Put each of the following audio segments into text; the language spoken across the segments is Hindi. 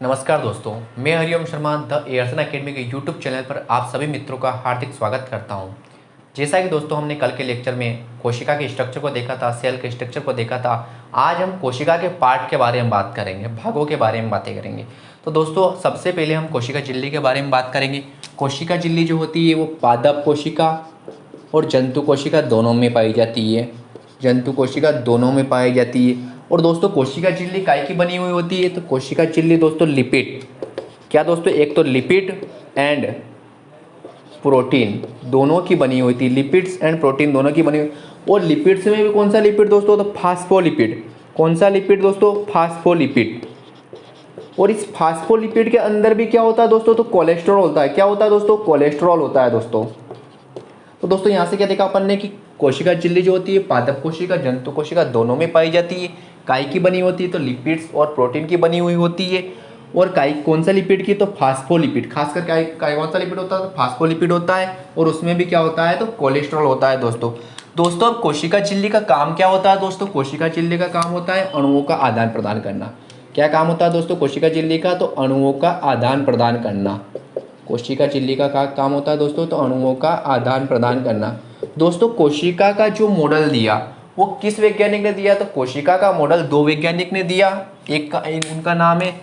नमस्कार दोस्तों, मैं हरिओम शर्मा द एयरसन अकेडमी के यूट्यूब चैनल पर आप सभी मित्रों का हार्दिक स्वागत करता हूं। जैसा कि दोस्तों हमने कल के लेक्चर में कोशिका के स्ट्रक्चर को देखा था, सेल के स्ट्रक्चर को देखा था। आज हम कोशिका के पार्ट के बारे में बात करेंगे, भागों के बारे में बातें करेंगे। तो दोस्तों सबसे पहले हम कोशिका झिल्ली के बारे में बात करेंगे। कोशिका झिल्ली जो होती है वो पादप कोशिका और जंतु कोशिका दोनों में पाई जाती है। जंतु कोशिका दोनों में पाई जाती है। और दोस्तों कोशिका झिल्ली काय की बनी हुई होती है? तो कोशिका झिल्ली दोस्तों लिपिड, क्या दोस्तों, एक तो लिपिड एंड प्रोटीन दोनों की बनी हुई थी। लिपिड्स एंड प्रोटीन दोनों की बनी हुई। और लिपिड्स में भी कौन सा लिपिड दोस्तों? तो फास्फोलिपिड। कौन सा लिपिड दोस्तों? फास्फोलिपिड। और इस फास्फोलिपिड के अंदर भी क्या होता है दोस्तों? तो कोलेस्ट्रॉल होता है। क्या होता है दोस्तों? कोलेस्ट्रॉल होता है दोस्तों। तो दोस्तों यहाँ से क्या देखा अपन ने कि कोशिका झिल्ली जो होती है पादप कोशिका जंतु कोशिका दोनों में पाई जाती है। काय की बनी होती है? तो लिपिड्स और प्रोटीन की बनी हुई होती है। और काय कौन सा लिपिड की? तो फास्फोलिपिड। खासकर काय काय कौन सा लिपिड होता है? तो फास्फोलिपिड होता है। और उसमें भी क्या होता है? तो कोलेस्ट्रॉल होता है दोस्तों अब कोशिका झिल्ली का काम क्या होता है दोस्तों? कोशिका झिल्ली का काम होता है अणुओं का आदान प्रदान करना। क्या काम होता है दोस्तों कोशिका झिल्ली का? तो अणुओं का आदान प्रदान करना। कोशिका झिल्ली का काम होता है दोस्तों तो अणुओं का आदान प्रदान करना। दोस्तों कोशिका का जो मॉडल दिया वो किस वैज्ञानिक ने दिया? तो कोशिका का मॉडल दो वैज्ञानिक ने दिया। एक का उनका नाम है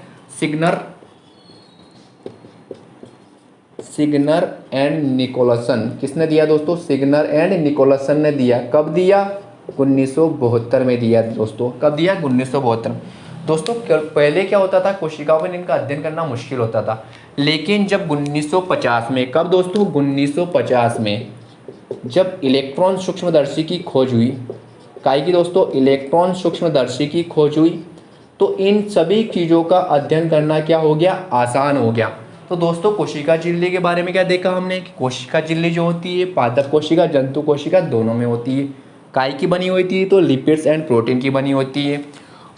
सिग्नर एंड निकोलसन। किसने दिया दोस्तों? सिग्नर एंड निकोलसन ने दिया। कब दिया? 1972 में दिया दोस्तों। कब दिया? 1972। दोस्तों पहले क्या होता था, कोशिकाओं में इनका अध्ययन करना मुश्किल होता था। लेकिन जब 1950 में, कब दोस्तों? 1950 में जब इलेक्ट्रॉन सूक्ष्मदर्शी की खोज हुई। काय की दोस्तों? इलेक्ट्रॉन सूक्ष्मदर्शी की खोज हुई तो इन सभी चीज़ों का अध्ययन करना क्या हो गया? आसान हो गया। तो दोस्तों कोशिका झिल्ली के बारे में क्या देखा हमने कि कोशिका झिल्ली जो होती है पादप कोशिका जंतु कोशिका दोनों में होती है। काय की बनी हुई थी? तो लिपिड्स एंड प्रोटीन की बनी होती है।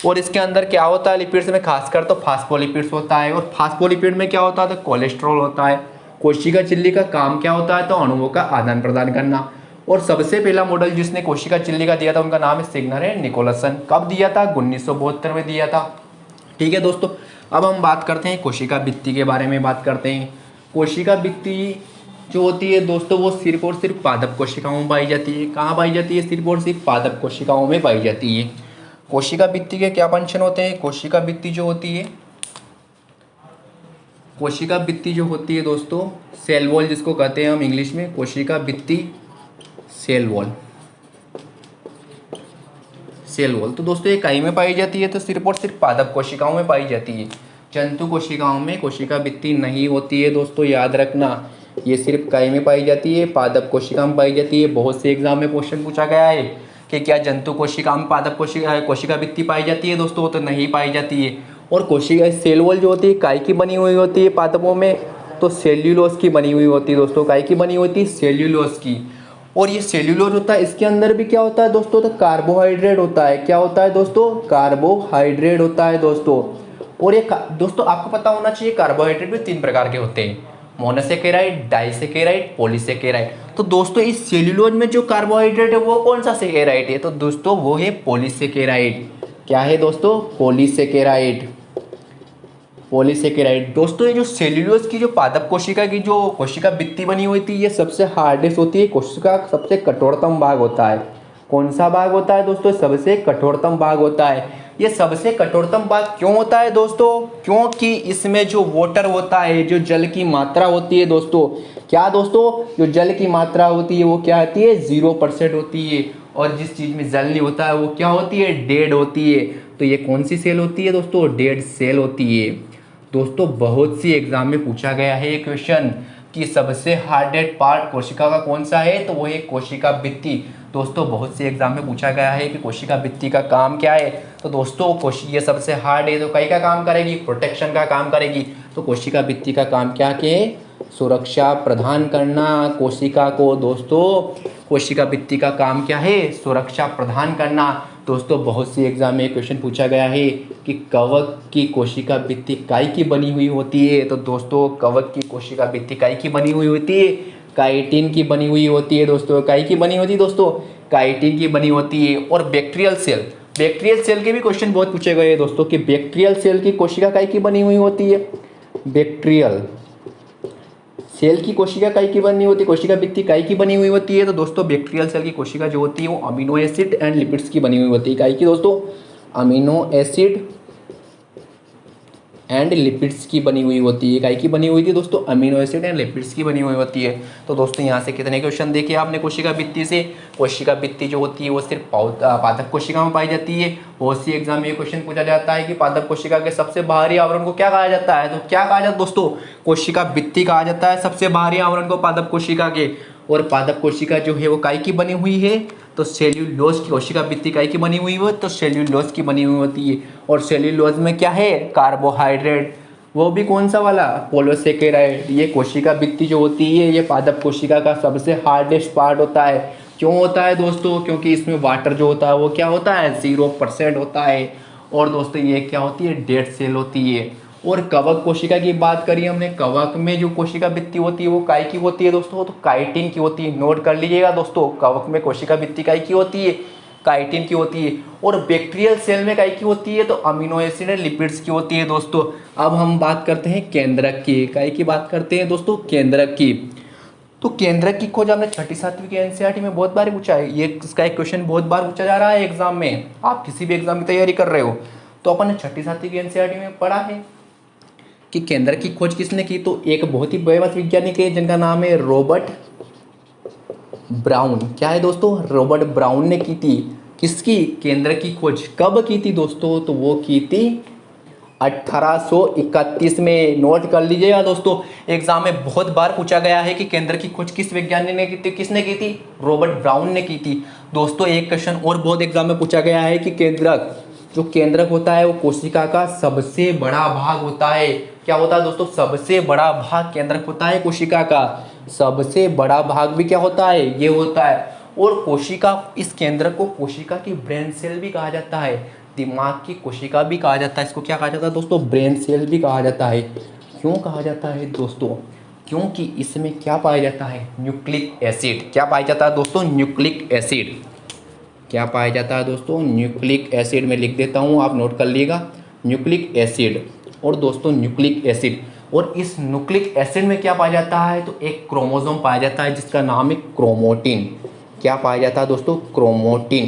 और इसके अंदर क्या होता है? लिपिड्स में खासकर तो फास्फोलिपिड्स होता है। और फास्फोलिपिड में क्या होता है? तो कोलेस्ट्रॉल होता है। कोशिका झिल्ली का काम क्या होता है? तो अणुओं का आदान प्रदान करना। और सबसे पहला मॉडल जिसने कोशिका झिल्ली का दिया था उनका नाम है सिग्नर एंड निकोलसन। कब दिया था? 1972 में दिया था। ठीक है दोस्तों, अब हम बात करते हैं कोशिका भित्ति के बारे में बात करते हैं। कोशिका भित्ति जो होती है दोस्तों वो सिर्फ और सिर्फ पादप कोशिकाओं में पाई जाती है। कहाँ पाई जाती है? सिर्फ और सिर्फ पादप कोशिकाओं में पाई जाती है। कोशिका भित्ति के क्या फंक्शन होते हैं? कोशिका भित्ति जो होती है, कोशिका भित्ति जो होती है दोस्तों, सेल वॉल जिसको कहते हैं हम इंग्लिश में, कोशिका भित्ति सेल वॉल। सेल वॉल तो दोस्तों ये काय में पाई जाती है? तो सिर्फ और सिर्फ पादप कोशिकाओं में पाई जाती है। जंतु कोशिकाओं में कोशिका भित्ति नहीं होती है दोस्तों, याद रखना। ये सिर्फ काय में पाई जाती है, पादप कोशिका में पाई जाती है। बहुत से एग्जाम में क्वेश्चन पूछा गया है कि क्या जंतु कोशिका में पादप कोशिका भित्ति पाई जाती है दोस्तों? तो नहीं पाई जाती है। और कोशिका सेल वॉल जो होती है काय की बनी हुई होती है पादपों में? तो सेल्यूलोज की बनी हुई होती है दोस्तों। काय की बनी होती है? सेल्यूलोज की। और ये सेल्यूलोज होता है, इसके अंदर भी क्या होता है दोस्तों? तो कार्बोहाइड्रेट होता है। क्या होता है दोस्तों? कार्बोहाइड्रेट होता है दोस्तों। और ये दोस्तों आपको पता होना चाहिए कार्बोहाइड्रेट भी 3 प्रकार के होते हैं, मोनोसेकेराइड, डाइसेकेराइड, पॉलीसेकेराइड। तो दोस्तों इस सेल्यूलोज में जो कार्बोहाइड्रेट है वो कौन सा सेकेराइड है? तो दोस्तों वो है पॉलीसेकेराइड। क्या है दोस्तों? पॉलीसेकेराइड। पॉलीसेकेराइड। दोस्तों ये जो सेल्यूलोज की जो पादप कोशिका की जो कोशिका भित्ति बनी हुई थी ये सबसे हार्डेस्ट होती है। कोशिका का सबसे कठोरतम भाग होता है। कौन सा भाग होता है दोस्तों? सबसे कठोरतम भाग होता है। ये सबसे कठोरतम भाग क्यों होता है दोस्तों? क्योंकि इसमें जो वाटर होता है, जो जल की मात्रा होती है दोस्तों, क्या दोस्तों? जो जल की मात्रा होती है वो क्या होती है? 0% होती है। और जिस चीज़ में जल नहीं होता है वो क्या होती है? डेड होती है। तो ये कौन सी सेल होती है दोस्तों? डेड सेल होती है। दोस्तों बहुत सी एग्जाम में पूछा गया है ये क्वेश्चन कि सबसे हार्डेस्ट पार्ट कोशिका का कौन सा है? तो वो है कोशिका भित्ति। दोस्तों बहुत से एग्जाम में पूछा गया है कि कोशिका भित्ति का काम क्या है? तो दोस्तों ये सबसे हार्ड है तो कई का काम करेगी? प्रोटेक्शन का काम करेगी। तो कोशिका भित्ति का काम क्या है? सुरक्षा प्रदान करना कोशिका को। दोस्तों कोशिका भित्ति का काम क्या है? सुरक्षा प्रदान करना। दोस्तों बहुत सी एग्जाम में क्वेश्चन पूछा गया है कि कवक की कोशिका भित्ति काय की बनी हुई होती है? तो दोस्तों कवक की कोशिका भित्ति काय की बनी हुई होती है? काइटिन की बनी हुई होती है दोस्तों। काय की बनी होती है दोस्तों? काइटिन की बनी होती है। और बैक्टीरियल सेल, बैक्टीरियल सेल के भी क्वेश्चन बहुत पूछे गए हैं दोस्तों कि बैक्टीरियल सेल की कोशिका काय की बनी हुई होती है। बैक्टीरियल सेल की कोशिका काय की बनी होती है, कोशिका भित्ति काय की बनी हुई होती है। तो दोस्तों बैक्टीरियल सेल की कोशिका जो होती है वो अमीनो एसिड एंड लिपिड्स की बनी हुई होती है। काय की दोस्तों, अमीनो एसिड एंड लिपिड्स की बनी हुई होती है। काय की बनी हुई थी दोस्तों, अमीनो एसिड एंड लिपिड्स की बनी हुई होती है। तो दोस्तों यहाँ से कितने क्वेश्चन देखे आपने कोशिका भित्ति से। कोशिका भित्ति जो होती है वो सिर्फ पादप कोशिका में पाई जाती है। बहुत सी एग्जाम में ये क्वेश्चन पूछा जाता है कि पादप कोशिका के सबसे बाहरी आवरण को क्या कहा जाता है। तो क्या कहा जाता है दोस्तों, कोशिका भित्ति कहा जाता है सबसे बाहरी आवरण को पादप कोशिका के। और पादप कोशिका जो है वो काय की बनी हुई है, तो सेल्यूलोज की। कोशिका भित्ति काय की बनी हुई हो, तो सेल्यूलोज की बनी हुई होती है। और सेल्यूलोज में क्या है, कार्बोहाइड्रेट, वो भी कौन सा वाला, पॉलीसेकेराइड। ये कोशिका भित्ति जो होती है ये पादप कोशिका का सबसे हार्डेस्ट पार्ट होता है। क्यों होता है दोस्तों, क्योंकि इसमें वाटर जो होता है वो क्या होता है, 0% होता है। और दोस्तों ये क्या होती है, डेड सेल होती है। और कवक कोशिका की बात करी हमने, कवक में जो कोशिका भित्ति होती है वो काय की होती है दोस्तों, तो काइटिन की होती है। नोट कर लीजिएगा दोस्तों, कवक में कोशिका भित्ति काय की होती है, काइटिन की होती है। और बैक्टीरियल सेल में काय की होती है, तो अमीनो एसिड एंड लिपिड्स की होती है दोस्तों। अब हम बात करते हैं केंद्रक की। काय की बात करते हैं दोस्तों, केंद्रक की। तो केंद्रक की खोज हमने छठी सातवीं के एनसीईआरटी में बहुत बार पूछा है। ये इसका एक क्वेश्चन बहुत बार पूछा जा रहा है एग्जाम में। आप किसी भी एग्जाम की तैयारी कर रहे हो तो अपन ने छठी सातवीं के एनसीईआरटी में पढ़ा है कि केंद्रक की खोज किसने की। तो एक बहुत ही फेमस वैज्ञानिक है जिनका नाम है रॉबर्ट ब्राउन। क्या है दोस्तों, रॉबर्ट ब्राउन ने की थी किसकी, केंद्रक की खोज। कब की थी दोस्तों, तो वो की थी 1831 में। नोट कर लीजिएगा दोस्तों, एग्जाम में बहुत बार पूछा गया है कि केंद्र की खोज किस वैज्ञानिक ने की थी, किसने की थी, रॉबर्ट ब्राउन ने की थी दोस्तों। एक क्वेश्चन और बहुत एग्जाम में पूछा गया है कि केंद्रक, जो केंद्रक होता है वो कोशिका का सबसे बड़ा भाग होता है। क्या होता है दोस्तों, सबसे बड़ा भाग केंद्रक होता है कोशिका का। सबसे बड़ा भाग भी क्या होता है, ये होता है। और कोशिका, इस केंद्रक को कोशिका की ब्रेन सेल भी कहा जाता है, दिमाग की कोशिका भी कहा जाता है। इसको क्या कहा जाता है दोस्तों, ब्रेन सेल भी कहा जाता है। क्यों कहा जाता है दोस्तों, क्योंकि इसमें क्या पाया जाता है, न्यूक्लिक एसिड। क्या पाया जाता है दोस्तों, न्यूक्लिक एसिड। क्या पाया जाता है दोस्तों, न्यूक्लिक एसिड। में लिख देता हूँ, आप नोट कर लीजिएगा, न्यूक्लिक एसिड। और दोस्तों न्यूक्लिक एसिड, और इस न्यूक्लिक एसिड में क्या पाया जाता है, तो एक क्रोमोसोम पाया जाता है जिसका नाम है क्रोमोटिन। क्या पाया जाता है दोस्तों, क्रोमोटिन।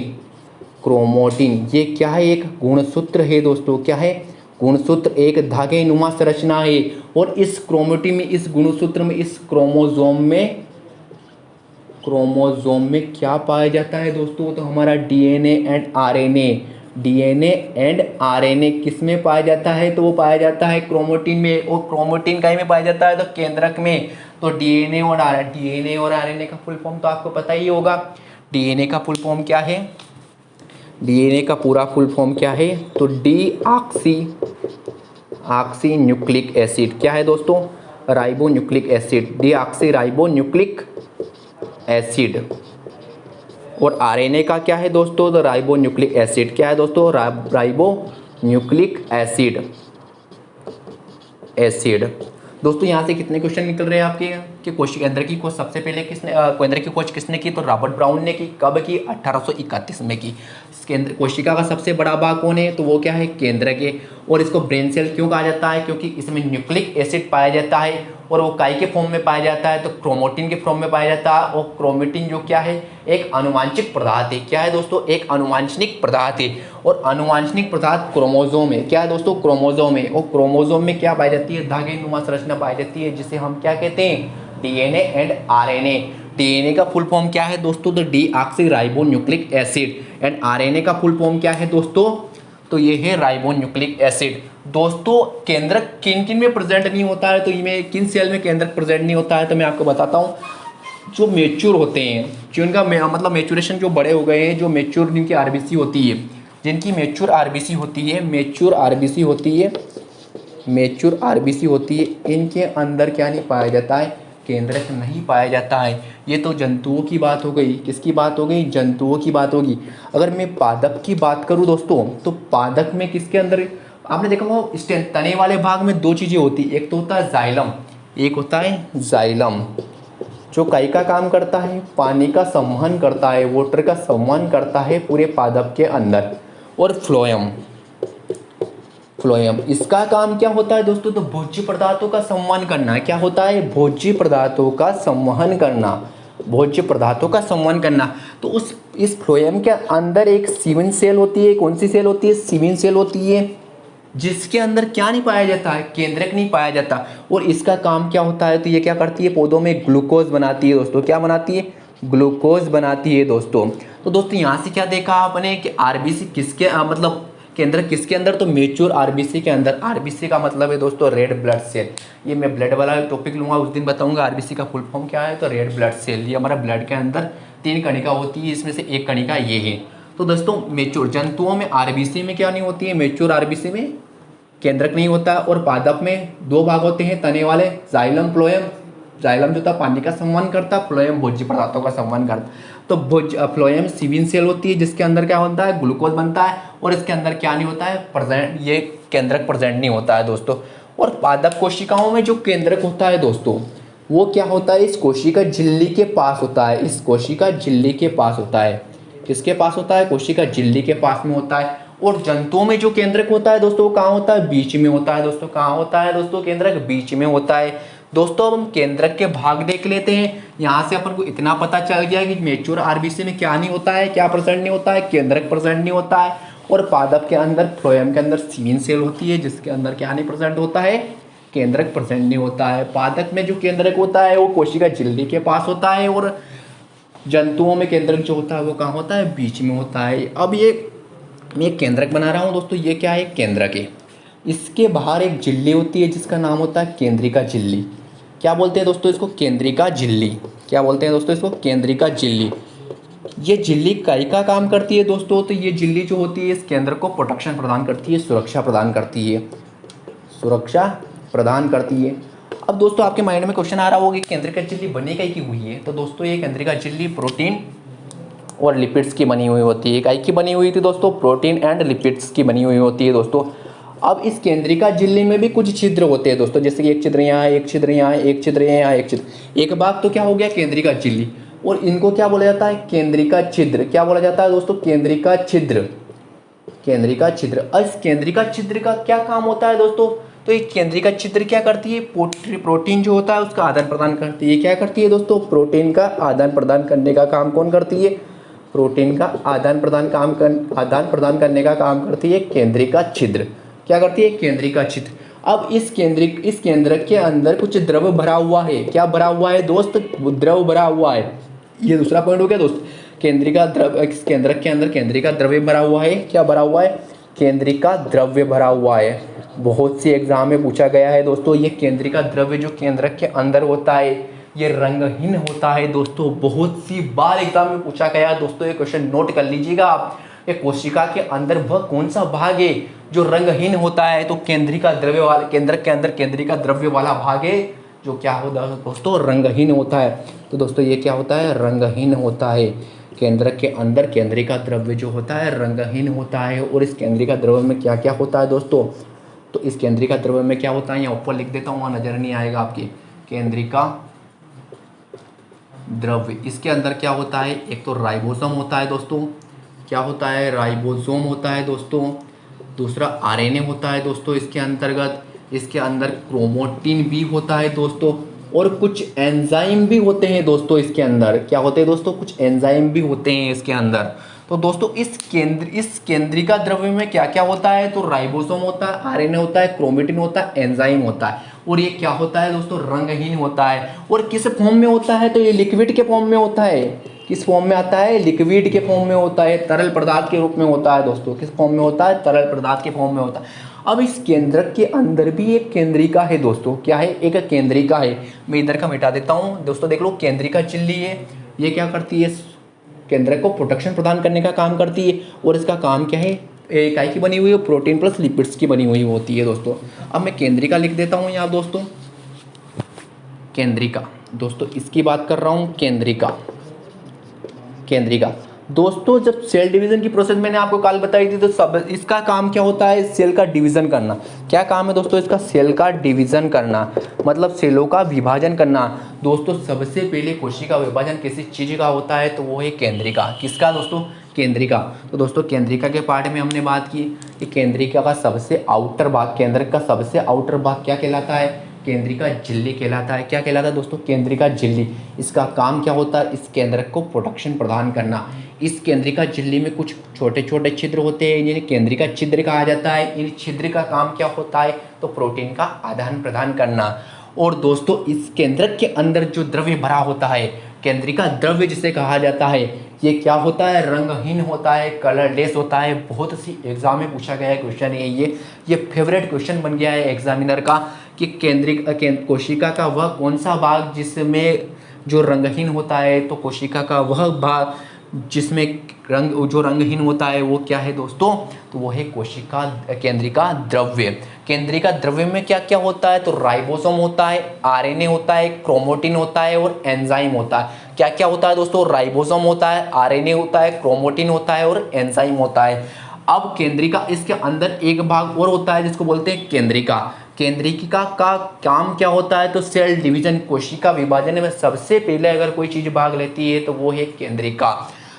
क्रोमोटिन ये क्या है, एक गुणसूत्र है दोस्तों। क्या है, गुणसूत्र, एक धागे नुमा संरचना है। और इस क्रोमोटिन में, इस गुणसूत्र में, इस क्रोमोसोम में क्या पाया जाता है दोस्तों, तो हमारा DNA and RNA. DNA and RNA किस में पाया जाता है, तो वो पाया जाता है क्रोमोटिन में। और क्रोमोटिन कहीं में पाया जाता है, तो केंद्रक में। तो डीएनए और आरएनए का फुल फॉर्म तो आपको पता ही होगा। डीएनए का फुल फॉर्म क्या है, डीएनए का पूरा फुल फॉर्म क्या है, तो ऑक्सी न्यूक्लिक एसिड। क्या है दोस्तों, ribo nucleic acid, deoxy ribo nucleic acid. और आरएनए का क्या है दोस्तों, तो राइबो न्यूक्लिक एसिड। क्या है दोस्तों, राइबो न्यूक्लिक एसिड। दोस्तों यहाँ से कितने क्वेश्चन निकल रहे हैं आपके कि कोशिका केंद्र की खोज सबसे पहले केंद्र की खोज किसने की, तो रॉबर्ट ब्राउन ने की। कब की, 1831 में की। केंद्र, कोशिका का सबसे बड़ा भाग कौन है, तो वो क्या है, केंद्र के। और इसको ब्रेन सेल क्यों कहा जाता है, क्योंकि इसमें न्यूक्लिक एसिड पाया जाता है। और वो काय के फॉर्म में पाया जाता है, तो क्रोमोटिन के फॉर्म में पाया जाता है। और क्रोमोटिन जो क्या है, एक अनुवांशिक पदार्थ है। क्या है दोस्तों, एक अनुवांशिक पदार्थ है। और अनुवांशिक पदार्थ क्रोमोसोम है। क्या है दोस्तों, क्रोमोसोम है। और क्रोमोसोम में क्या पाई जाती है, धागे नुमा संरचना पाई जाती है, जिसे हम क्या कहते हैं, डीएनए एंड आरएनए। डीएनए का फुल फॉर्म क्या है दोस्तों, तो deoxy ribo nucleic acid. And RNA का फुल फॉर्म क्या है दोस्तों, तो ये है राइबो न्यूक्लिक एसिड। दोस्तों केंद्रक किन किन में प्रेजेंट नहीं होता है, तो इनमें किन सेल में केंद्रक प्रेजेंट नहीं होता है, तो मैं आपको बताता हूँ। जो मेच्योर होते हैं, जिनका मतलब मेच्योरेशन जो बड़े हो गए हैं, जो मेच्योर जिनकी आरबीसी होती है, जिनकी मेच्योर आरबीसी होती है, इनके अंदर क्या नहीं पाया जाता है, केंद्रक नहीं पाया जाता है। ये तो जंतुओं की बात हो गई। किसकी बात हो गई, जंतुओं की बात होगी। अगर मैं पादप की बात करूं दोस्तों, तो पादप में किसके अंदर, आपने देखा होगा तने वाले भाग में दो चीज़ें होती, एक तो होता है जाइलम, एक होता है जाइलम, जो काय का काम करता है, पानी का संवहन करता है, वाटर का संवहन करता है पूरे पादप के अंदर। और फ्लोएम। फ्लोएम इसका काम क्या होता है दोस्तों? तो भोज्य पदार्थों का संवहन करना। क्या होता है? भोज्य पदार्थों का संवहन करना। भोज्य पदार्थों का संवहन करना। तो उस इस फ्लोएम के अंदर एक सीवन सेल होती है। कौन सी सेल होती है? सीवन सेल होती है, जिसके अंदर क्या नहीं पाया जाता है? केंद्रक नहीं पाया जाता। और इसका काम क्या होता है? तो ये क्या करती है? पौधों में ग्लूकोज बनाती है दोस्तों। क्या बनाती है? ग्लूकोज बनाती है दोस्तों। तो दोस्तों यहाँ से क्या देखा आपने कि आरबीसी किसके मतलब केंद्रक किसके अंदर? तो मेच्योर आरबीसी के अंदर। आरबीसी का मतलब है दोस्तों रेड ब्लड सेल। ये मैं ब्लड वाला टॉपिक लूंगा, उस दिन बताऊंगा आरबीसी का फुल फॉर्म क्या है। तो रेड ब्लड सेल, ये हमारा ब्लड के अंदर 3 कणिका होती है, इसमें से एक कणिका ये है। तो दोस्तों मेच्योर जंतुओं में आरबीसी में क्या नहीं होती है? मेच्योर आरबीसी में केंद्रक नहीं होता। और पादप में 2 भाग होते हैं तने वाले, जाइलम फ्लोएम। जाइलम जो था पानी का संवहन करता, फ्लोएम भोज्य पदार्थों का संवहन करता। तो फ्लोएम सीविन सेल होती है, जिसके अंदर क्या होता है? ग्लूकोज बनता है। और इसके अंदर क्या नहीं होता है? प्रेजेंट, ये केंद्रक प्रेजेंट नहीं होता है दोस्तों। और पादप कोशिकाओं में जो केंद्रक होता है दोस्तों, वो क्या होता है? इस कोशिका झिल्ली के पास होता है। इस कोशिका झिल्ली के पास होता है। किसके पास होता है? कोशिका झिल्ली के पास में होता है। और जंतुओं में जो केंद्रक होता है दोस्तों, वो कहाँ होता है? बीच में होता है दोस्तों। कहाँ होता है दोस्तों? केंद्रक बीच में होता है दोस्तों। अब हम केंद्रक के भाग देख लेते हैं। यहाँ से अपन को इतना पता चल गया कि मेच्योर आरबीसी में क्या नहीं होता है? क्या प्रेजेंट नहीं होता है? केंद्रक प्रेजेंट नहीं होता है। और पादप के अंदर, फ्लोएम के अंदर सीमिन सेल होती है, जिसके अंदर क्या नहीं प्रेजेंट होता है? केंद्रक प्रेजेंट नहीं होता है। पादप में जो केंद्रक होता है वो कोशिका झिल्ली के पास होता है। और जंतुओं में केंद्रक जो होता है वो कहाँ होता है? बीच में होता है। अब ये मैं एक केंद्रक बना रहा हूँ दोस्तों। ये क्या है? केंद्रक है। इसके बाहर एक झिल्ली होती है, जिसका नाम होता है केंद्रिका झिल्ली। क्या बोलते हैं दोस्तों इसको? केंद्रिका झिल्ली। क्या बोलते हैं दोस्तों इसको? केंद्रिका झिल्ली। ये झिल्ली कई का काम करती है दोस्तों? तो ये झिल्ली जो होती है इस केंद्र को प्रोटेक्शन प्रदान करती है, सुरक्षा प्रदान करती है। सुरक्षा प्रदान करती है। अब दोस्तों आपके माइंड में क्वेश्चन आ रहा होगा कि केंद्रिका झिल्ली बनी कई की हुई है? तो दोस्तों ये केंद्रिका झिल्ली प्रोटीन और लिपिड्स की बनी हुई होती है। काई की बनी हुई थी दोस्तों? प्रोटीन एंड लिपिड्स की बनी हुई होती है दोस्तों। अब इस केंद्रिका झिल्ली में भी कुछ छिद्र होते हैं दोस्तों, जैसे कि एक छिद्र यहाँ, एक छिद्र यहाँ, एक छिद्र यहाँ, एक छिद्र। एक भाग तो क्या हो गया? केंद्रिका झिल्ली। और इनको क्या बोला जाता है? केंद्रिका छिद्र। क्या बोला जाता है दोस्तों? केंद्रिका छिद्र। केंद्रिका छिद्र। और इस केंद्रिका छिद्र का क्या काम होता है दोस्तों? तो एक केंद्रिका छिद्र क्या करती है? प्रोटीन जो होता है उसका आदान प्रदान करती है। क्या करती है दोस्तों? प्रोटीन का आदान प्रदान करने का काम कौन करती है? प्रोटीन का आदान प्रदान करने का काम करती है केंद्रिका छिद्र। क्या करती है? केंद्रिका छिद्र। अब इस केंद्रक के अंदर कुछ द्रव भरा हुआ है। क्या भरा हुआ है दोस्त? द्रव भरा हुआ है। ये दूसरा पॉइंट हो गया दोस्त। केंद्रिका द्रव, इस केंद्रक के अंदर केंद्रिका द्रव्य भरा हुआ है। क्या भरा हुआ है? केंद्रिका द्रव्य भरा हुआ है। बहुत सी एग्जाम में पूछा गया है दोस्तों। ये केंद्रिका द्रव्य जो केंद्रक के अंदर होता है ये रंगहीन होता है दोस्तों। बहुत सी बार एग्जाम में पूछा गया है दोस्तों। ये क्वेश्चन नोट कर लीजिएगा आप। ये कोशिका के अंदर वह कौन सा भाग है जो रंगहीन होता है? तो केंद्रिका द्रव्य वाला, केंद्रक के अंदर केंद्रिका द्रव्य वाला भाग है जो क्या होता है दोस्तों? रंगहीन होता है। तो दोस्तों ये क्या होता है? रंगहीन होता है। केंद्रक के अंदर केंद्रिका द्रव्य जो होता है रंगहीन होता है। और इस केंद्रिका द्रव्य में क्या क्या होता है दोस्तों? तो इस केंद्रिका द्रव्य में क्या होता है? यहाँ ऊपर लिख देता हूँ, वहाँ नजर नहीं आएगा आपकी। केंद्रिका द्रव्य, इसके अंदर क्या होता है? एक तो राइबोसोम होता है दोस्तों। क्या होता है? राइबोसोम होता है दोस्तों। दूसरा आरएनए होता है दोस्तों इसके अंतर्गत। इसके अंदर क्रोमोटिन भी होता है दोस्तों। और कुछ एंजाइम भी होते हैं दोस्तों इसके अंदर। क्या होते हैं दोस्तों? कुछ एंजाइम भी होते हैं इसके अंदर। तो दोस्तों इस केंद्रिका द्रव्य में क्या क्या होता है? तो राइबोसोम होता है, आरएनए होता है, क्रोमेटिन होता है, एंजाइम होता है। और ये क्या होता है दोस्तों? रंगहीन होता है। और किस फॉर्म में होता है? तो ये लिक्विड के फॉर्म में होता है। किस फॉर्म में आता है? लिक्विड के फॉर्म में होता है, तरल पदार्थ के रूप में होता है दोस्तों। किस फॉर्म में होता है? तरल पदार्थ के फॉर्म में होता है। अब इस केंद्रक के अंदर भी एक केंद्रिका है दोस्तों। क्या है? एक केंद्रिका है। मैं इधर का मिटा देता हूँ दोस्तों। देख लो, केंद्रिका झिल्ली है। ये क्या करती है? केंद्रक को प्रोटेक्शन प्रदान करने का काम करती है। और इसका काम क्या है? इकाई की बनी हुई है, प्रोटीन प्लस लिपिड्स की बनी हुई होती है दोस्तों। अब मैं केंद्रिका लिख देता हूँ यहाँ दोस्तों। केंद्रिका दोस्तों इसकी बात कर रहा हूँ। केंद्रिका दोस्तों जब सेल डिवीजन की प्रोसेस मैंने आपको कल बताई थी, तो सब इसका काम क्या होता है? सेल का डिवीजन करना। क्या काम है दोस्तों इसका? सेल का डिवीजन करना, मतलब सेलों का विभाजन करना। दोस्तों सबसे पहले कोशिका विभाजन किसी चीज का होता है तो वो है केंद्रिका। किसका दोस्तों? केंद्रिका। तो दोस्तों केंद्रिका के पार्ट में हमने बात की कि केंद्रिका का सबसे आउटर भाग, केंद्रक का सबसे आउटर भाग क्या कहलाता है? केंद्रिका झिल्ली कहलाता है। क्या कहलाता है दोस्तों? केंद्रिका झिल्ली। इसका काम क्या होता है? इस केंद्रक को प्रोटेक्शन प्रदान करना। इस केंद्रिका झिल्ली में कुछ छोटे छोटे छिद्र होते हैं, जिन्हें केंद्रिका छिद्र कहा जाता है। इन छिद्र का काम क्या होता है? तो प्रोटीन का आदान प्रदान करना। और दोस्तों इस केंद्रक के अंदर जो द्रव्य भरा होता है, केंद्रिका द्रव्य जिसे कहा जाता है, ये क्या होता है? रंगहीन होता है, कलरलेस होता है। बहुत सी एग्जाम में पूछा गया है क्वेश्चन है ये फेवरेट क्वेश्चन बन गया है एग्जामिनर का कि कोशिका का वह कौन सा भाग जिसमें जो रंगहीन होता है, तो कोशिका का वह भाग जिसमें जो रंगहीन होता है वो क्या है दोस्तों? तो वो है कोशिका केंद्रिका द्रव्य। केंद्रिका द्रव्य में क्या क्या होता है? तो राइबोसोम होता है, आरएनए होता है, क्रोमोटिन होता है और एंजाइम होता है। क्या क्या होता है दोस्तों? राइबोसोम होता है, आरएनए होता है, क्रोमोटिन होता है और एंजाइम होता है। अब केंद्रिका, इसके अंदर एक भाग और होता है जिसको बोलते हैं केंद्रिका। केंद्रिका का काम क्या होता है? तो सेल डिवीजन, कोशिका विभाजन में सबसे पहले अगर कोई चीज भाग लेती है तो वो है केंद्रिका।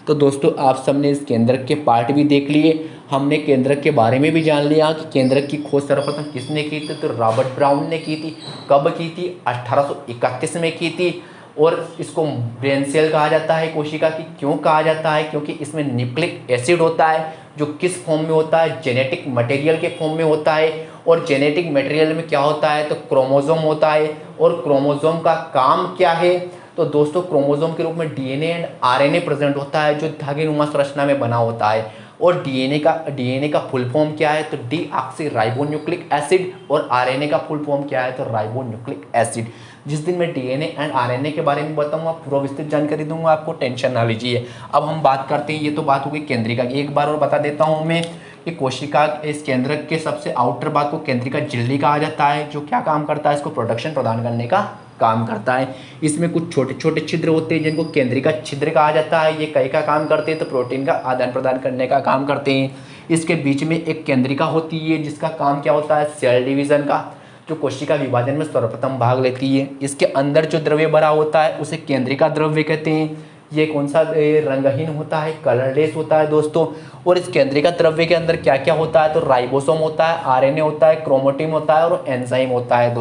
तो दोस्तों आप सबने इस केंद्रक के पार्ट भी देख लिए, हमने केंद्रक के बारे में भी जान लिया कि केंद्रक की खोज सर्वप्रथम किसने की थी? तो रॉबर्ट ब्राउन ने की थी। कब की थी? 1831 में की थी। और इसको ब्रेन सेल कहा जाता है कोशिका की। क्यों कहा जाता है? क्योंकि इसमें न्यूक्लिक एसिड होता है, जो किस फॉर्म में होता है? जेनेटिक मटेरियल के फॉर्म में होता है। और जेनेटिक मटेरियल में क्या होता है? तो क्रोमोसोम होता है। और क्रोमोसोम का काम क्या है? तो दोस्तों क्रोमोसोम के रूप में डीएनए एंड आरएनए प्रेजेंट होता है, जो धागेनुमा संरचना में बना होता है। और डीएनए का फुल फॉर्म क्या है? तो डीऑक्सी राइबोन्यूक्लिक एसिड। और आरएनए का फुल फॉर्म क्या है? तो राइबोन्यूक्लिक एसिड। जिस दिन मैं डीएनए एंड आरएनए के बारे में बताऊंगा, पूरा विस्तृत जानकारी दूंगा, आपको टेंशन ना लीजिए। अब हम बात करते हैं, ये तो बात हो गई केंद्रिका की। एक बार और बता देता हूं मैं कि कोशिका इस केंद्रक के सबसे आउटर भाग को केंद्रिका झिल्ली कहा जाता है, जो क्या काम करता है? इसको प्रोटेक्शन प्रदान करने का काम करता है। इसमें कुछ छोटे छोटे छिद्र होते हैं जिनको केंद्रिका छिद्र कहा जाता है। ये कई का काम करते हैं? तो प्रोटीन का आदान प्रदान करने का काम करते हैं। इसके बीच में एक केंद्रिका होती है जिसका काम क्या होता है? सेल डिवीजन का, जो कोशिका विभाजन में सर्वप्रथम भाग लेती है। इसके अंदर जो द्रव्य भरा होता है उसे केंद्रिका द्रव्य कहते हैं। ये कौन सा? रंगहीन होता है, कलरलेस होता है दोस्तों। और इस केंद्रिका द्रव्य के अंदर क्या क्या होता है? तो राइबोसोम होता है, आरएनए होता है, क्रोमोटिन होता है और एंजाइम होता है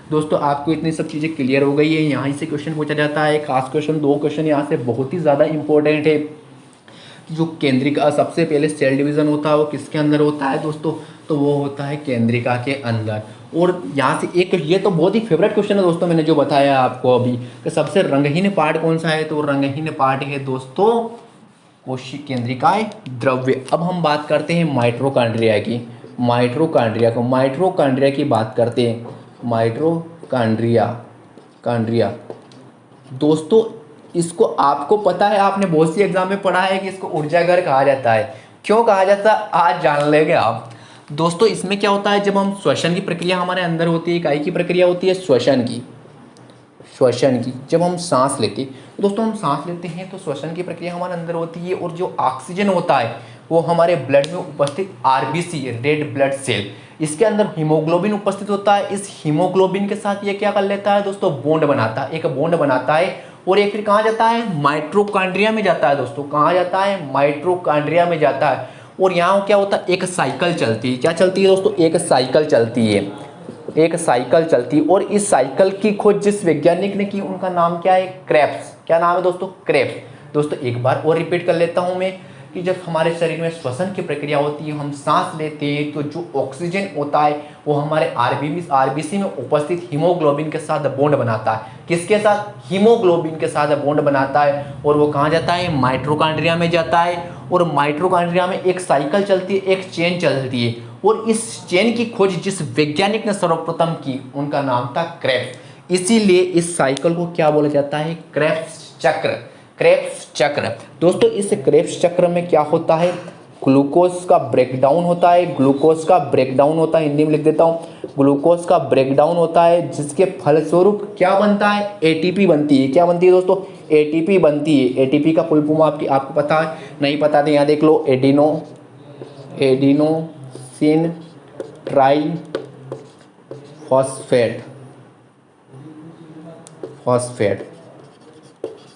दोस्तों आपको इतनी सब चीज़ें क्लियर हो गई है। यहाँ से क्वेश्चन पूछा जाता है, खास क्वेश्चन, दो क्वेश्चन यहाँ से बहुत ही ज़्यादा इंपॉर्टेंट है। जो केंद्रिका, सबसे पहले सेल डिवीजन होता है वो किसके अंदर होता है दोस्तों? तो वो होता है केंद्रिका के अंदर। और यहाँ से एक, ये तो बहुत ही फेवरेट क्वेश्चन है दोस्तों, मैंने जो बताया आपको अभी कि सबसे रंगहीन पार्ट कौन सा है? तो रंगहीन पार्ट है दोस्तों कोशिका केंद्रिकाएं द्रव्य। अब हम बात करते हैं माइटोकॉन्ड्रिया की। माइटोकॉन्ड्रिया की बात करते हैं। कांड्रिया दोस्तों, इसको आपको पता है, आपने बहुत सी एग्जाम में पढ़ा है कि इसको ऊर्जा घर कहा जाता है। क्यों कहा जाता है आज जान लेंगे आप दोस्तों। इसमें क्या होता है? जब हम श्वसन की प्रक्रिया हमारे अंदर होती है, इकाई की प्रक्रिया होती है श्वसन की। जब हम सांस लेते हैं तो दोस्तों, हम सांस लेते हैं तो श्वसन की प्रक्रिया हमारे अंदर होती है। और जो ऑक्सीजन होता है वो हमारे ब्लड में उपस्थित आरबीसी, रेड ब्लड सेल, इसके अंदर हीमोग्लोबिन उपस्थित होता है। इस हीमोग्लोबिन के साथ ये क्या कर लेता है दोस्तों? बॉन्ड बनाता है, एक बॉन्ड बनाता है। और ये फिर कहाँ जाता है? माइटोकॉन्ड्रिया में जाता है दोस्तों। कहाँ जाता है? माइटोकॉन्ड्रिया में जाता है। और यहाँ क्या होता है? एक साइकिल चलती है। क्या चलती है दोस्तों? एक साइकिल चलती है। और इस साइकिल की खोज जिस वैज्ञानिक ने की, उनका नाम क्या है? क्रेब्स। क्या नाम है दोस्तों? क्रेब्स। दोस्तों एक बार और रिपीट कर लेता हूं मैं कि जब हमारे शरीर में श्वसन की प्रक्रिया होती है, हम सांस लेते हैं, तो जो ऑक्सीजन होता है वो हमारे आरबीसी में उपस्थित हीमोग्लोबिन के साथ बॉन्ड बनाता है। किसके साथ? हीमोग्लोबिन के साथ बॉन्ड बनाता है। और वो कहाँ जाता है? माइटोकॉन्ड्रिया में जाता है। और माइटोकॉन्ड्रिया में एक साइकिल चलती है, एक चेन चलती है। और इस चेन की खोज जिस वैज्ञानिक ने सर्वप्रथम की, उनका नाम था क्रेब्स। इसीलिए इस साइकिल को क्या बोला जाता है? क्रेब्स चक्र। दोस्तों इस क्रेब्स चक्र में क्या होता है? ग्लूकोज का ब्रेकडाउन होता है। हिंदी में लिख देता हूँ, ग्लूकोज का ब्रेकडाउन होता है, जिसके फलस्वरूप क्या बनता है? एटीपी बनती है। क्या बनती है दोस्तों? एटीपी बनती है। एटीपी का फुल फॉर्म आपको पता है? नहीं पता तो यहाँ देख लो, एडिनोसिन ट्राई फॉस्फेट।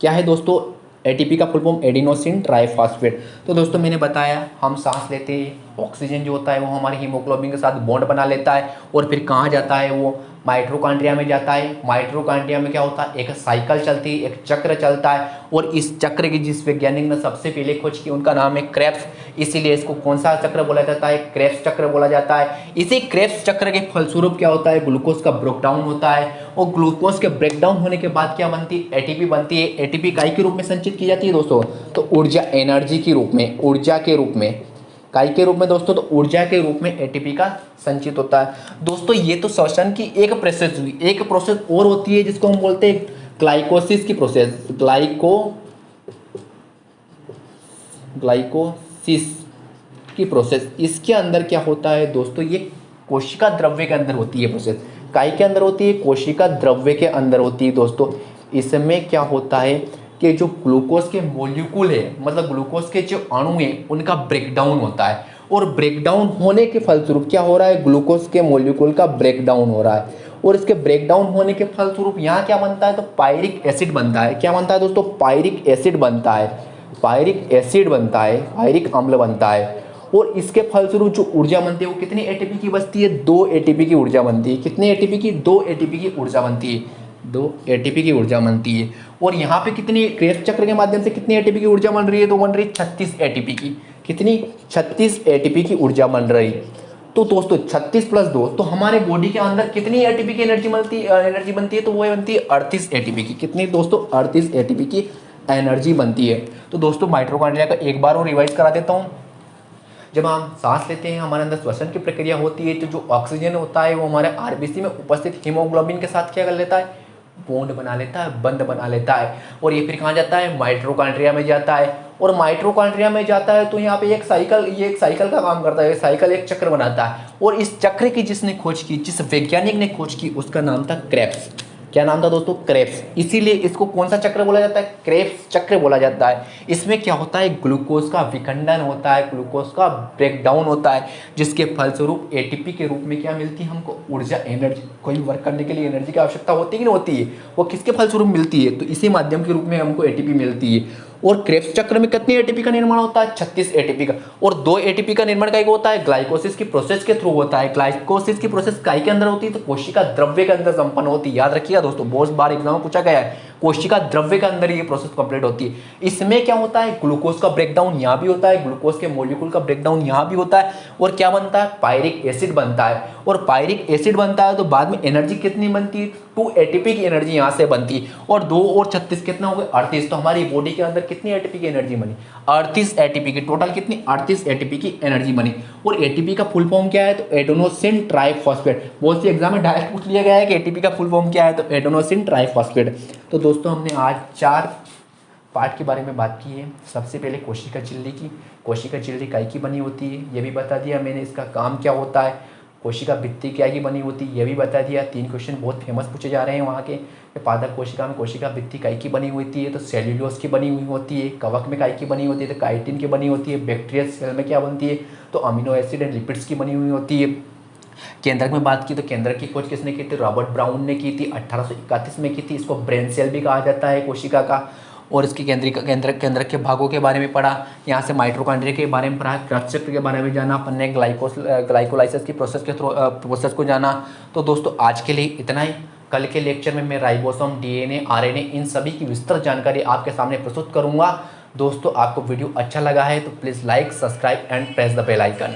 क्या है दोस्तों? एटीपी का फुल फॉर्म एडिनोसिन ट्राइफॉस्फेट। तो दोस्तों मैंने बताया हम सांस लेते हैं, ऑक्सीजन जो होता है वो हमारे हीमोग्लोबिन के साथ बॉन्ड बना लेता है और फिर कहाँ जाता है, वो माइटोकॉन्ड्रिया में जाता है। माइटोकॉन्ड्रिया में क्या होता है, एक साइकिल चलती है, एक चक्र चलता है, और इस चक्र की जिस वैज्ञानिक ने सबसे पहले खोज की उनका नाम है क्रेब्स, इसीलिए इसको कौन सा चक्र बोला जाता है, क्रेब्स चक्र बोला जाता है। इसी क्रेब्स चक्र के फलस्वरूप क्या होता है, ग्लूकोज का ब्रेकडाउन होता है, और ग्लूकोज के ब्रेकडाउन होने के बाद क्या बनती है, एटीपी बनती है। एटीपी काय के रूप में संचित की जाती है दोस्तों, तो ऊर्जा एनर्जी के रूप में, ऊर्जा के रूप में, काय के रूप में दोस्तों, तो ऊर्जा के रूप में एटीपी का संचित होता है। दोस्तों ये तो श्वसन की एक प्रोसेस हुई, एक प्रोसेस और होती है जिसको हम बोलते हैं ग्लाइकोसिस की प्रोसेस, ग्लाइकोसिस की प्रोसेस। इसके अंदर क्या होता है दोस्तों, ये कोशिका द्रव्य के अंदर होती है प्रोसेस। काय के अंदर होती है, कोशिका द्रव्य के अंदर होती है दोस्तों। इसमें क्या होता है कि जो ग्लूकोज के मॉलिक्यूल है, मतलब ग्लूकोज के जो अणु हैं उनका ब्रेकडाउन होता है, और ब्रेकडाउन होने के फलस्वरूप क्या हो रहा है, ग्लूकोज के मॉलिक्यूल का ब्रेकडाउन हो रहा है, और इसके ब्रेकडाउन होने के फलस्वरूप यहाँ क्या बनता है, तो पायरिक एसिड बनता है। क्या बनता है दोस्तों, पायरिक एसिड बनता है, पायरिक एसिड बनता है, पायरिक अम्ल बनता है। और इसके फलस्वरूप जो ऊर्जा बनती है वो कितनी एटीपी की बचती है, 2 एटीपी की ऊर्जा बनती है। कितनी एटीपी की, 2 एटीपी की ऊर्जा बनती है, 2 एटीपी की ऊर्जा बनती है। और यहाँ पे कितनी, क्रेब्स चक्र के माध्यम से कितनी एटीपी की ऊर्जा बन रही है, तो बन रही है 36 एटीपी की। कितनी, 36 एटीपी की ऊर्जा बन रही है। तो दोस्तों 36 प्लस 2, तो हमारे बॉडी के अंदर कितनी एटीपी की एनर्जी बनती है, तो वो बनती है 38 एटीपी की। कितनी दोस्तों, 38 एटीपी की एनर्जी बनती है। तो दोस्तों माइटोकॉन्ड्रिया का एक बार और रिवाइज करा देता हूँ। जब हम सांस लेते हैं, हमारे अंदर श्वसन की प्रक्रिया होती है, तो जो ऑक्सीजन होता है वो हमारे आरबीसी में उपस्थित हीमोग्लोबिन के साथ क्या कर लेता है, बॉन्ड बना लेता है, बंध बना लेता है, और ये फिर कहाँ जाता है, माइटोकॉन्ड्रिया में जाता है। और माइटोकॉन्ड्रिया में जाता है तो यहाँ पे एक साइकिल, ये एक साइकिल का काम करता है, साइकिल एक चक्र बनाता है। और इस चक्र की जिसने खोज की, जिस वैज्ञानिक ने खोज की, उसका नाम था क्रेब्स। क्या नाम था दोस्तों, क्रेब्स। इसीलिए इसको कौन सा चक्र बोला जाता है, क्रेब्स चक्र बोला जाता है। इसमें क्या होता है, ग्लूकोज का विखंडन होता है, ग्लूकोज का ब्रेकडाउन होता है, जिसके फलस्वरूप एटीपी के रूप में क्या मिलती है हमको, ऊर्जा, एनर्जी। कोई वर्क करने के लिए एनर्जी की आवश्यकता होती है कि नहीं होती है, वो किसके फलस्वरूप मिलती है, तो इसी माध्यम के रूप में हमको एटीपी मिलती है। और क्रेब्स चक्र में कितनी एटीपी का निर्माण होता है, 36 एटीपी का। और 2 एटीपी का निर्माण काय को होता है, ग्लाइकोसिस की प्रोसेस के थ्रू होता है। ग्लाइकोसिस की प्रोसेस काय के अंदर होती है, तो कोशिका द्रव्य के अंदर संपन्न होती है। याद रखिएगा दोस्तों, बहुत बार एग्जाम में पूछा गया है, कोशिका द्रव्य के अंदर ये प्रोसेस कंप्लीट होती है। इसमें क्या होता है, ग्लूकोज का ब्रेकडाउन यहाँ भी होता है, ग्लूकोज के मॉलिक्यूल का ब्रेकडाउन यहाँ भी होता है, और क्या बनता है, पायरिक एसिड बनता है। और पायरिक एसिड बनता है तो बाद में एनर्जी कितनी बनती है, 2 एटीपी की एनर्जी यहाँ से बनती है, और 2 और 36 कितना हो गया, 38। तो हमारी बॉडी के अंदर कितनी एटीपी की एनर्जी बनी, 38 एटीपी की, टोटल कितनी, 38 एटीपी की एनर्जी बनी। और एटीपी का फुल फॉर्म क्या है, तो एडेनोसिन ट्राइफॉस्फेट। बहुत सी एग्जाम में डायरेक्ट पूछ लिया गया है कि एटीपी का फुल फॉर्म क्या है, तो एडेनोसिन ट्राइफॉस्फेट। तो दोस्तों हमने आज 4 पार्ट के बारे में बात की है। सबसे पहले कोशिका झिल्ली की, कोशिका झिल्ली काय की बनी होती है ये भी बता दिया मैंने, इसका काम क्या होता है। कोशिका भित्ति क्या की बनी होती है ये भी बता दिया। 3 क्वेश्चन बहुत फेमस पूछे जा रहे हैं वहाँ के, पादप कोशिका में कोशिका भित्ति काय की बनी होती है, तो सेल्यूलोज की बनी हुई होती है। कवक में काय की बनी होती है, तो काइटिन की बनी होती है। बैक्टीरियल सेल में क्या बनती है, तो अमीनो एसिड एंड लिपिड्स की बनी हुई होती है। केंद्रक में बात की तो केंद्रक की खोज किसने की थी, रॉबर्ट ब्राउन ने की थी, 1831 में की थी। इसको ब्रेन सेल भी कहा जाता है कोशिका का। और इसकी केंद्रक के भागों के बारे में पढ़ा, यहाँ से माइटोकॉन्ड्रिया के बारे में पढ़ा, क्रेब्स चक्र के बारे में जाना, अपन ने ग्लाइकोलाइसिस की प्रोसेस के थ्रू प्रोसेस को जाना। तो दोस्तों आज के लिए इतना ही। कल के लेक्चर में मैं राइबोसोम, डीएनए, आरएनए इन सभी की विस्तृत जानकारी आपके सामने प्रस्तुत करूँगा। दोस्तों आपको वीडियो अच्छा लगा है तो please like, subscribe and press the bell icon.